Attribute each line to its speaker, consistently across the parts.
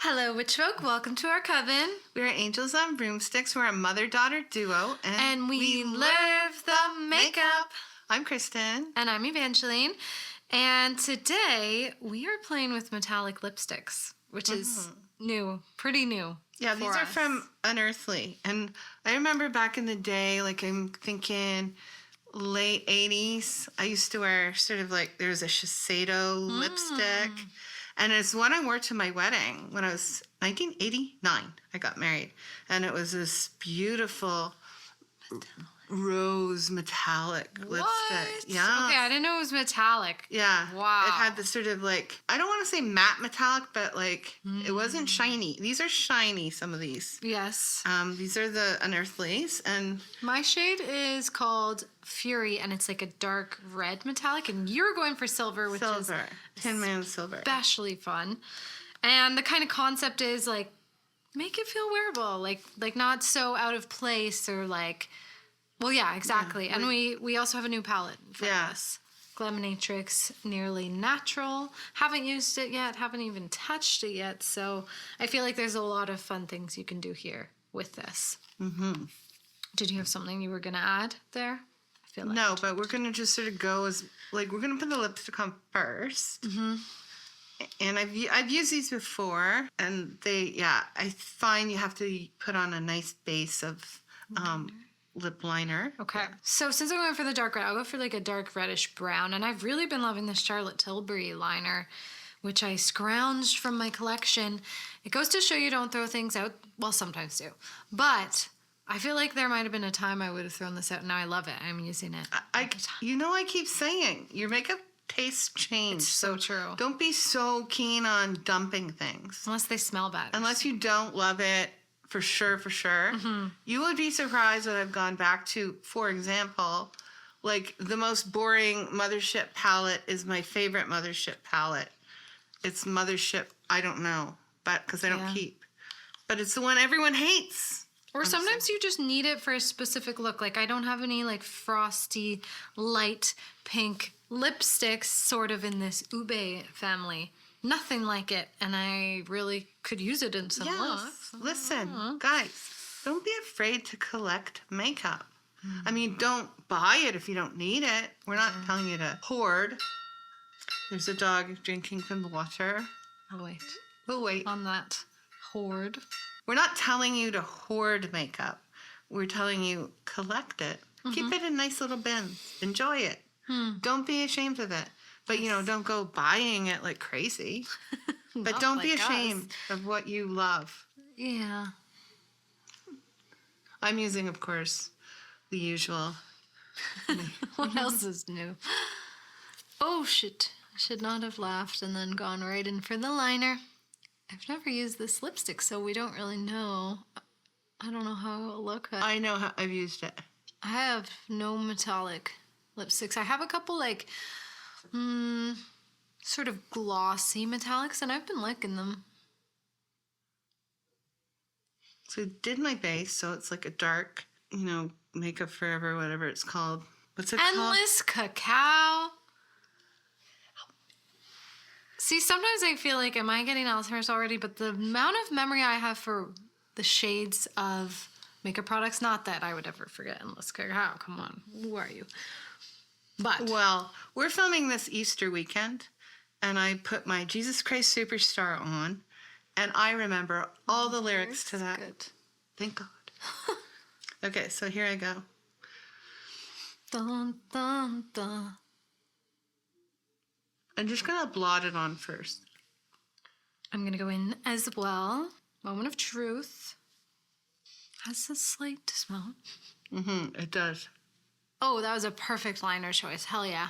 Speaker 1: Hello, witch folk. Welcome to our coven.
Speaker 2: We're Angels on Broomsticks. We're a mother-daughter duo.
Speaker 1: And we live the makeup.
Speaker 2: I'm Kristen.
Speaker 1: And I'm Evangeline. And today we are playing with metallic lipsticks, which is new, pretty new.
Speaker 2: Yeah, these are from Unearthly. And I remember back in the day, like I'm thinking late 80s, I used to wear sort of like, there was a Shiseido lipstick. And it's one I wore to my wedding when I was 1989. I got married. And it was this beautiful rose metallic lipstick. Yeah.
Speaker 1: Okay, I didn't know it was metallic.
Speaker 2: Yeah.
Speaker 1: Wow.
Speaker 2: It had this sort of like, I don't want to say matte metallic, but like it wasn't shiny. These are shiny, some of these.
Speaker 1: Yes.
Speaker 2: These are the Unearthlies. And
Speaker 1: my shade is called Fury, and it's like a dark red metallic, and you're going for silver, which is
Speaker 2: Tin Man Silver.
Speaker 1: Especially fun. And the kind of concept is like, make it feel wearable, like not so out of place or like, well, yeah, exactly. Yeah, and we also have a new palette for this. Gleminatrix Nearly Natural. Haven't used it yet, haven't even touched it yet, so I feel like there's a lot of fun things you can do here with this. Mm-hmm. Did you have something you were going to add there? I feel like
Speaker 2: no, but we're going to just sort of go as, like, we're going to put the lipstick on first. Mm-hmm. And I've used these before, and I find you have to put on a nice base of lip liner.
Speaker 1: Okay. Yeah. So since I'm going for the dark red, I'll go for like a dark reddish brown. And I've really been loving this Charlotte Tilbury liner, which I scrounged from my collection. It goes to show you don't throw things out. Well, sometimes do. But I feel like there might have been a time I would have thrown this out. And now I love it. I'm using it.
Speaker 2: I keep saying your makeup tastes change.
Speaker 1: It's so true.
Speaker 2: Don't be so keen on dumping things.
Speaker 1: Unless they smell bad.
Speaker 2: Unless you don't love it. For sure. Mm-hmm. You would be surprised what I've gone back to. For example, like the most boring Mothership palette is my favorite Mothership palette. It's Mothership, I don't know, but because I don't keep. But it's the one everyone hates.
Speaker 1: Or sometimes you just need it for a specific look. Like I don't have any like frosty, light pink lipsticks sort of in this Ube family. Nothing like it, and I really could use it in some looks.
Speaker 2: Listen, guys, don't be afraid to collect makeup. I mean, don't buy it if you don't need it. We're not telling you to hoard. There's a dog drinking from the water. We'll wait.
Speaker 1: On that hoard.
Speaker 2: We're not telling you to hoard makeup. We're telling you collect it. Keep it in nice little bins. Enjoy it. Don't be ashamed of it. But, don't go buying it like crazy. But don't be ashamed of what you love.
Speaker 1: Yeah.
Speaker 2: I'm using, of course, the usual.
Speaker 1: What else is new? Oh, shit. I should not have laughed and then gone right in for the liner. I've never used this lipstick, so we don't really know. I don't know how it will look.
Speaker 2: I know how I've used it.
Speaker 1: I have no metallic lipsticks. I have a couple, like... sort of glossy metallics, and I've been liking them.
Speaker 2: So I did my base, so it's like a dark, Makeup Forever, whatever it's called. What's it called?
Speaker 1: Endless Cacao. See, sometimes I feel like, am I getting Alzheimer's already? But the amount of memory I have for the shades of makeup products, not that I would ever forget Endless Cacao. Come on, who are you? But
Speaker 2: well, we're filming this Easter weekend, and I put my Jesus Christ Superstar on, and I remember all the lyrics to that.
Speaker 1: Good.
Speaker 2: Thank God. Okay, so here I go.
Speaker 1: Dun, dun, dun.
Speaker 2: I'm just going to blot it on first.
Speaker 1: I'm going to go in as well. Moment of truth. Has a slight smell.
Speaker 2: It does.
Speaker 1: Oh, that was a perfect liner choice. Hell yeah.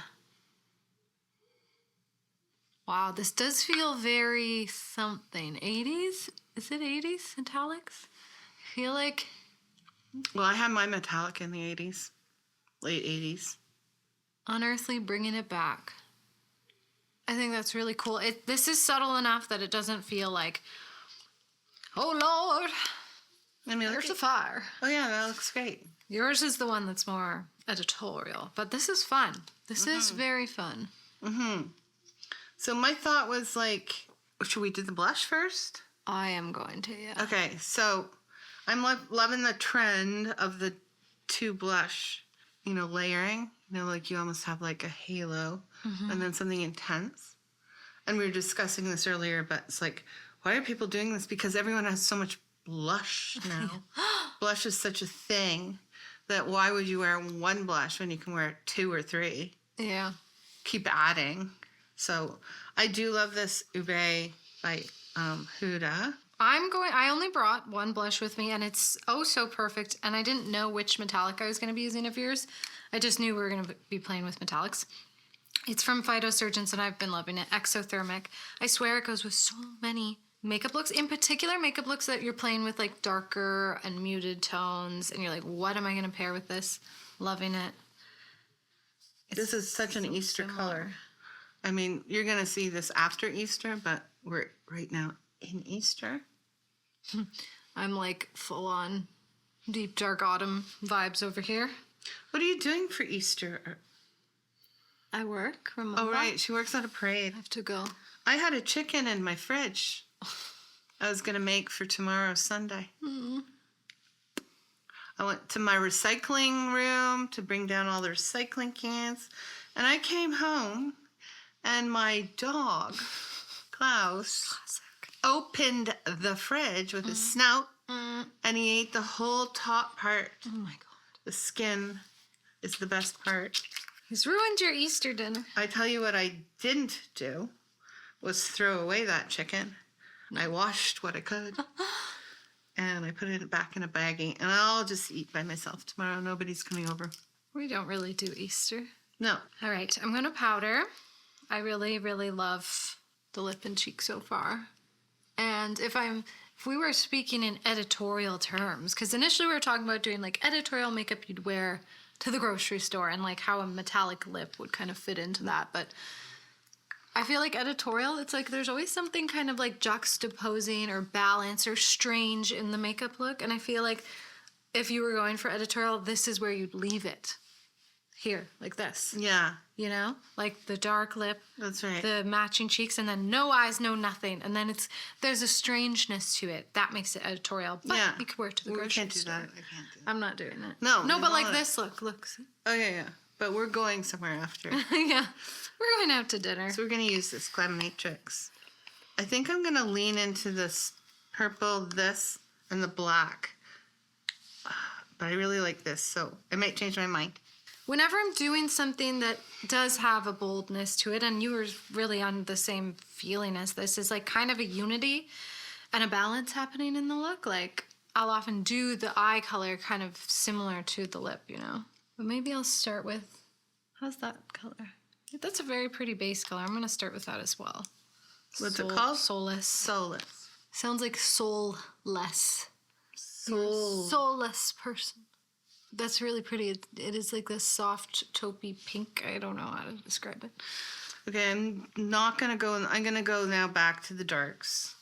Speaker 1: Wow, this does feel very something. 80s? Is it 80s metallics? I feel like...
Speaker 2: Well, I had my metallic in the 80s. Late 80s.
Speaker 1: Unearthly bringing it back. I think that's really cool. This is subtle enough that it doesn't feel like, oh, Lord,
Speaker 2: I mean,
Speaker 1: there's a fire.
Speaker 2: Oh, yeah, that looks great.
Speaker 1: Yours is the one that's more editorial, but this is fun. This is very fun.
Speaker 2: So my thought was like, should we do the blush first?
Speaker 1: I am going to, yeah.
Speaker 2: Okay, so I'm loving the trend of the 2 blush, layering. Like you almost have like a halo and then something intense. And we were discussing this earlier, but it's like, why are people doing this? Because everyone has so much blush now. Blush is such a thing that why would you wear 1 blush when you can wear 2 or 3?
Speaker 1: Yeah.
Speaker 2: Keep adding. So I do love this Ube by Huda.
Speaker 1: I only brought 1 blush with me, and it's so perfect. And I didn't know which metallic I was going to be using of yours. I just knew we were going to be playing with metallics. It's from Phytosurgeons, and I've been loving it. Exothermic. I swear it goes with so many makeup looks. In particular, makeup looks that you're playing with like darker and muted tones, and you're like, what am I going to pair with this? Loving it.
Speaker 2: This is such an Easter color. I mean, you're going to see this after Easter, but we're right now in Easter.
Speaker 1: I'm like full on deep dark autumn vibes over here.
Speaker 2: What are you doing for Easter?
Speaker 1: I work. Remember?
Speaker 2: Oh, right. She works at a parade.
Speaker 1: I have to go.
Speaker 2: I had a chicken in my fridge. I was going to make for tomorrow, Sunday.
Speaker 1: Mm-hmm.
Speaker 2: I went to my recycling room to bring down all the recycling cans. And I came home and my dog, Klaus, opened the fridge with his snout and he ate the whole top part.
Speaker 1: Oh my God.
Speaker 2: The skin is the best part.
Speaker 1: He's ruined your Easter dinner.
Speaker 2: I tell you what I didn't do was throw away that chicken. I washed what I could. And I put it back in a baggie. And I'll just eat by myself tomorrow. Nobody's coming over. We
Speaker 1: don't really do Easter.
Speaker 2: No.
Speaker 1: All right. I'm going to powder. I really, really love the lip and cheek so far. And if we were speaking in editorial terms, because initially we were talking about doing like editorial makeup you'd wear to the grocery store and like how a metallic lip would kind of fit into that. But I feel like editorial, it's like there's always something kind of like juxtaposing or balance or strange in the makeup look. And I feel like if you were going for editorial, this is where you'd leave it. Here, like this.
Speaker 2: Yeah.
Speaker 1: You know? Like the dark lip.
Speaker 2: That's right.
Speaker 1: The matching cheeks, and then no eyes, no nothing. And then there's a strangeness to it. That makes it editorial. But you could wear it to the grocery store.
Speaker 2: We can't do that. I can't do that.
Speaker 1: I'm not doing it.
Speaker 2: No.
Speaker 1: No, but like this look. Look.
Speaker 2: Oh, yeah. But we're going somewhere after.
Speaker 1: Yeah. We're going out to dinner.
Speaker 2: So we're going to use this Glam Matrix. I think I'm going to lean into this purple, this, and the black. But I really like this, so I might change my mind.
Speaker 1: Whenever I'm doing something that does have a boldness to it, and you were really on the same feeling as this, is like kind of a unity and a balance happening in the look. Like I'll often do the eye color kind of similar to the lip, you know. But maybe I'll start with, how's that color? That's a very pretty base color. I'm going to start with that as well.
Speaker 2: What's it called?
Speaker 1: Soulless.
Speaker 2: Soulless.
Speaker 1: Sounds like soulless.
Speaker 2: Soul.
Speaker 1: Soulless person. That's really pretty. It is like this soft taupey pink. I don't know how to describe it.
Speaker 2: Okay, I'm not going to go. I'm going to go now back to the darks.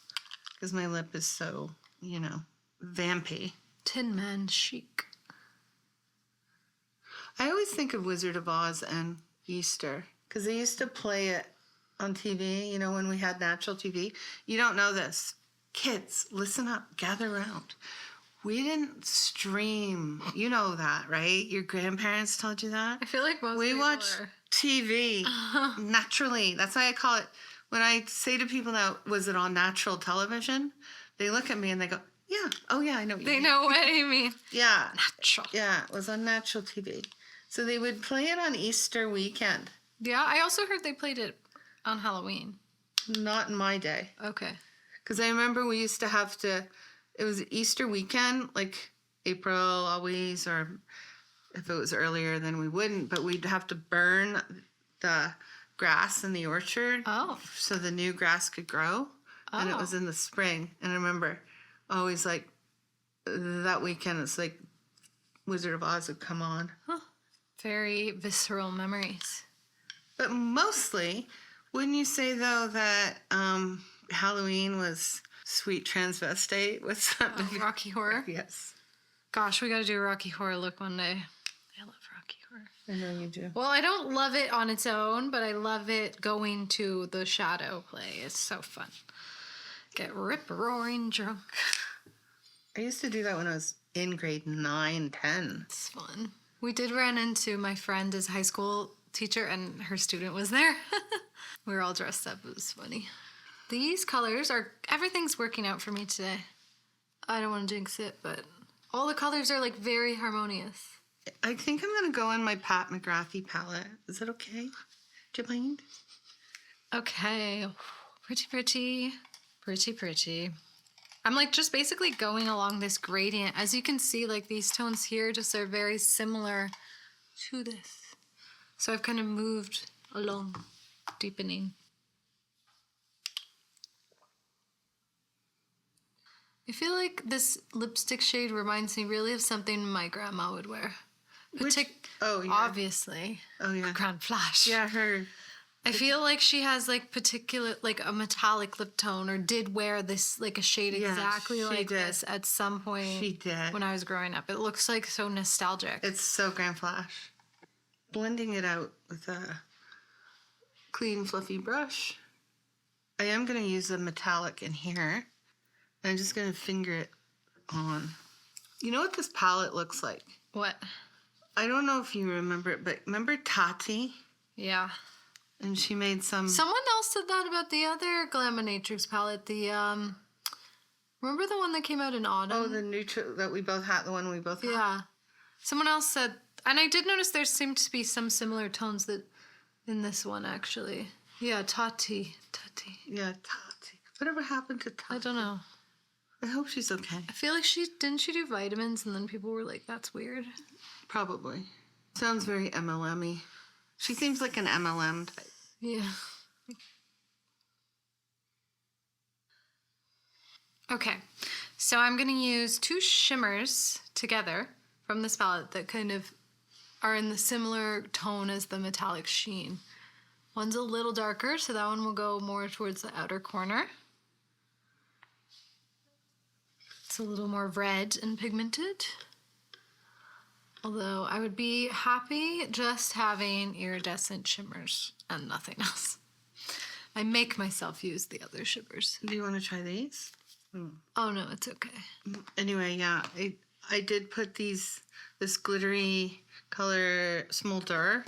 Speaker 2: Because my lip is so, vampy.
Speaker 1: Tin Man chic.
Speaker 2: I always think of Wizard of Oz and Easter. Because they used to play it on TV, when we had natural TV. You don't know this. Kids, listen up. Gather around. We didn't stream. You know that, right? Your grandparents told you that?
Speaker 1: I feel like most
Speaker 2: we
Speaker 1: people
Speaker 2: watch
Speaker 1: are.
Speaker 2: TV naturally. That's why I call it, when I say to people now, was it on natural television? They look at me and they go, yeah. Oh, yeah, I know what you mean.
Speaker 1: They know what you mean.
Speaker 2: Yeah.
Speaker 1: Natural.
Speaker 2: Yeah, it was on natural TV. So they would play it on Easter weekend.
Speaker 1: Yeah, I also heard they played it on Halloween.
Speaker 2: Not in my day.
Speaker 1: Okay.
Speaker 2: Because I remember we used to have to, it was Easter weekend, like April always, or if it was earlier, then we wouldn't, but we'd have to burn the grass in the orchard so the new grass could grow. And it was in the spring. And I remember always like that weekend, it's like Wizard of Oz would come on.
Speaker 1: Huh. Very visceral memories.
Speaker 2: But mostly, wouldn't you say, though, that Halloween was sweet transvestite with something?
Speaker 1: Rocky Horror?
Speaker 2: Yes.
Speaker 1: Gosh, we got to do a Rocky Horror look one day. I love Rocky Horror.
Speaker 2: I know you do.
Speaker 1: Well, I don't love it on its own, but I love it going to the shadow play. It's so fun. Get rip-roaring drunk.
Speaker 2: I used to do that when I was in grade 9, 10.
Speaker 1: It's fun. We did run into my friend as high school teacher, and her student was there. We were all dressed up. It was funny. These colors are... Everything's working out for me today. I don't want to jinx it, but all the colors are, like, very harmonious.
Speaker 2: I think I'm going to go in my Pat McGrath palette. Is that okay? Do you mind?
Speaker 1: Okay. Pretty, pretty. Pretty, pretty. I'm, like, just basically going along this gradient. As you can see, like, these tones here just are very similar to this. So I've kind of moved along, deepening. I feel like this lipstick shade reminds me really of something my grandma would wear.
Speaker 2: Oh, yeah.
Speaker 1: Obviously.
Speaker 2: Oh, yeah.
Speaker 1: Grand Flash.
Speaker 2: Yeah, her.
Speaker 1: I feel like she has, like, particular, like, a metallic lip tone, or did wear this, like, a shade exactly like this at some point.
Speaker 2: She did.
Speaker 1: When I was growing up. It looks, like, so nostalgic.
Speaker 2: It's so Grand Flash. Blending it out with a clean, fluffy brush. I am going to use a metallic in here. I'm just going to finger it on. You know what this palette looks like?
Speaker 1: What?
Speaker 2: I don't know if you remember it, but remember Tati?
Speaker 1: Yeah.
Speaker 2: And she made some...
Speaker 1: Someone else said that about the other Glaminatrix palette. The, remember the one that came out in autumn?
Speaker 2: Oh, the neutral that we both had, the one we both had?
Speaker 1: Yeah. Someone else said... And I did notice there seemed to be some similar tones that in this one, actually. Yeah, Tati.
Speaker 2: Yeah, Tati. Whatever happened to Tati?
Speaker 1: I don't know.
Speaker 2: I hope she's okay.
Speaker 1: I feel like didn't she do vitamins, and then people were like, that's weird.
Speaker 2: Probably. Sounds very MLM-y. She seems like an MLM type.
Speaker 1: Yeah. Okay, so I'm going to use two shimmers together from this palette that kind of are in the similar tone as the metallic sheen. One's a little darker, so that one will go more towards the outer corner. It's a little more red and pigmented. Although I would be happy just having iridescent shimmers and nothing else. I make myself use the other shimmers.
Speaker 2: Do you want to try these?
Speaker 1: Oh no, it's okay.
Speaker 2: Anyway, yeah, I did put this glittery color Smolder.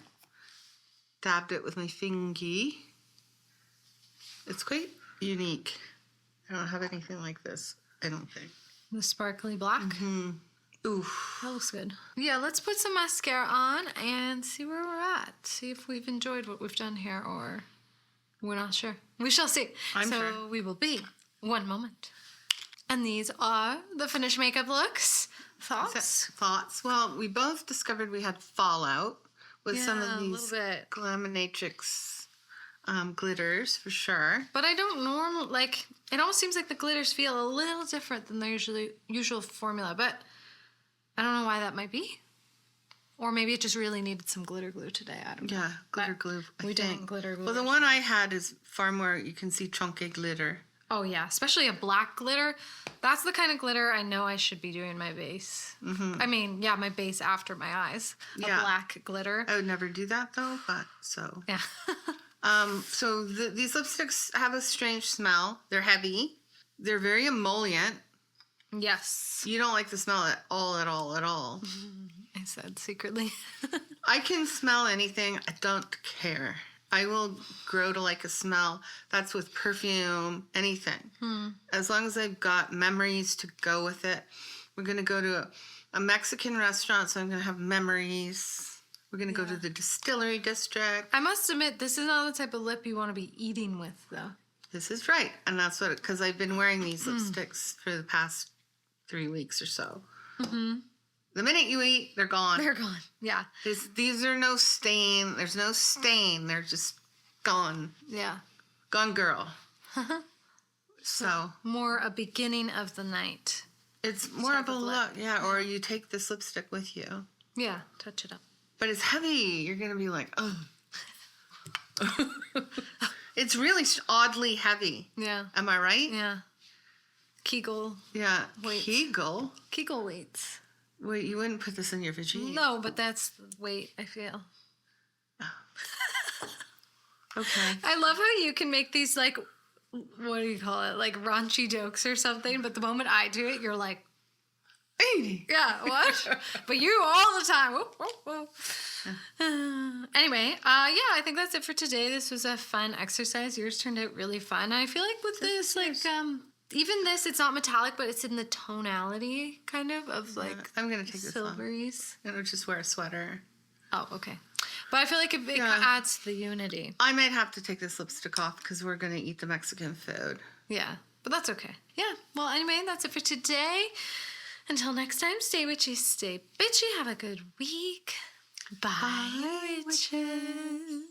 Speaker 2: Dabbed it with my fingy. It's quite unique. I don't have anything like this, I don't think.
Speaker 1: The sparkly black.
Speaker 2: Mm-hmm. Oof.
Speaker 1: That looks good. Yeah, let's put some mascara on and see where we're at. See if we've enjoyed what we've done here, or we're not sure. We shall see.
Speaker 2: I'm
Speaker 1: so
Speaker 2: sure.
Speaker 1: We will be. One moment. And these are the finished makeup looks. Thoughts?
Speaker 2: Thoughts? Well, we both discovered we had fallout with some of these Glaminatrix glitters, for sure.
Speaker 1: But I don't normally, like, it almost seems like the glitters feel a little different than their usual formula, but I don't know why that might be. Or maybe it just really needed some glitter glue today. I don't know.
Speaker 2: Yeah, glitter glue.
Speaker 1: We didn't glitter glue.
Speaker 2: Well, the one I had is far more, you can see chunky glitter.
Speaker 1: Oh, yeah, especially a black glitter. That's the kind of glitter I know I should be doing my base. Mm-hmm. I mean, yeah, my base after my eyes.
Speaker 2: Yeah.
Speaker 1: A black glitter.
Speaker 2: I would never do that, though, but so.
Speaker 1: Yeah.
Speaker 2: So these lipsticks have a strange smell. They're heavy. They're very emollient.
Speaker 1: Yes.
Speaker 2: You don't like the smell at all, at all, at all.
Speaker 1: I said secretly.
Speaker 2: I can smell anything. I don't care. I will grow to like a smell. That's with perfume, anything. As long as I've got memories to go with it. We're going to go to a Mexican restaurant, so I'm going to have memories. We're going to go to the distillery district.
Speaker 1: I must admit, this is not the type of lip you want to be eating with, though.
Speaker 2: This is right. And that's what, because I've been wearing these lipsticks for the past 3 weeks or so. Mm-hmm. The minute you eat, they're gone.
Speaker 1: They're gone. Yeah.
Speaker 2: These are no stain. There's no stain. They're just gone.
Speaker 1: Yeah.
Speaker 2: Gone girl. So.
Speaker 1: More a beginning of the night.
Speaker 2: It's more of a look. Yeah. Or you take this lipstick with you.
Speaker 1: Yeah. Touch it up.
Speaker 2: But it's heavy. You're going to be like, oh. It's really oddly heavy.
Speaker 1: Yeah.
Speaker 2: Am I right?
Speaker 1: Yeah. Kegel.
Speaker 2: Yeah.
Speaker 1: Weights. Kegel weights.
Speaker 2: Wait, you wouldn't put this in your vagina?
Speaker 1: No, but that's the weight, I feel.
Speaker 2: Okay.
Speaker 1: I love how you can make these, like what do you call it? Like raunchy jokes or something. But the moment I do it, you're like,
Speaker 2: 80.
Speaker 1: yeah, what? But you all the time. Whoa, whoa, whoa. Anyway, yeah, I think that's it for today. This was a fun exercise. Yours turned out really fun. I feel like with this, like, even this, it's not metallic, but it's in the tonality kind of like
Speaker 2: I'm gonna take this off.
Speaker 1: silveries.
Speaker 2: I'm gonna just wear a sweater.
Speaker 1: Oh, okay. But I feel like it adds to the unity.
Speaker 2: I might have to take this lipstick off because we're gonna eat the Mexican food.
Speaker 1: Yeah, but that's okay. Yeah. Well, anyway, that's it for today. Until next time, stay witchy, stay bitchy. Have a good week. Bye, witches.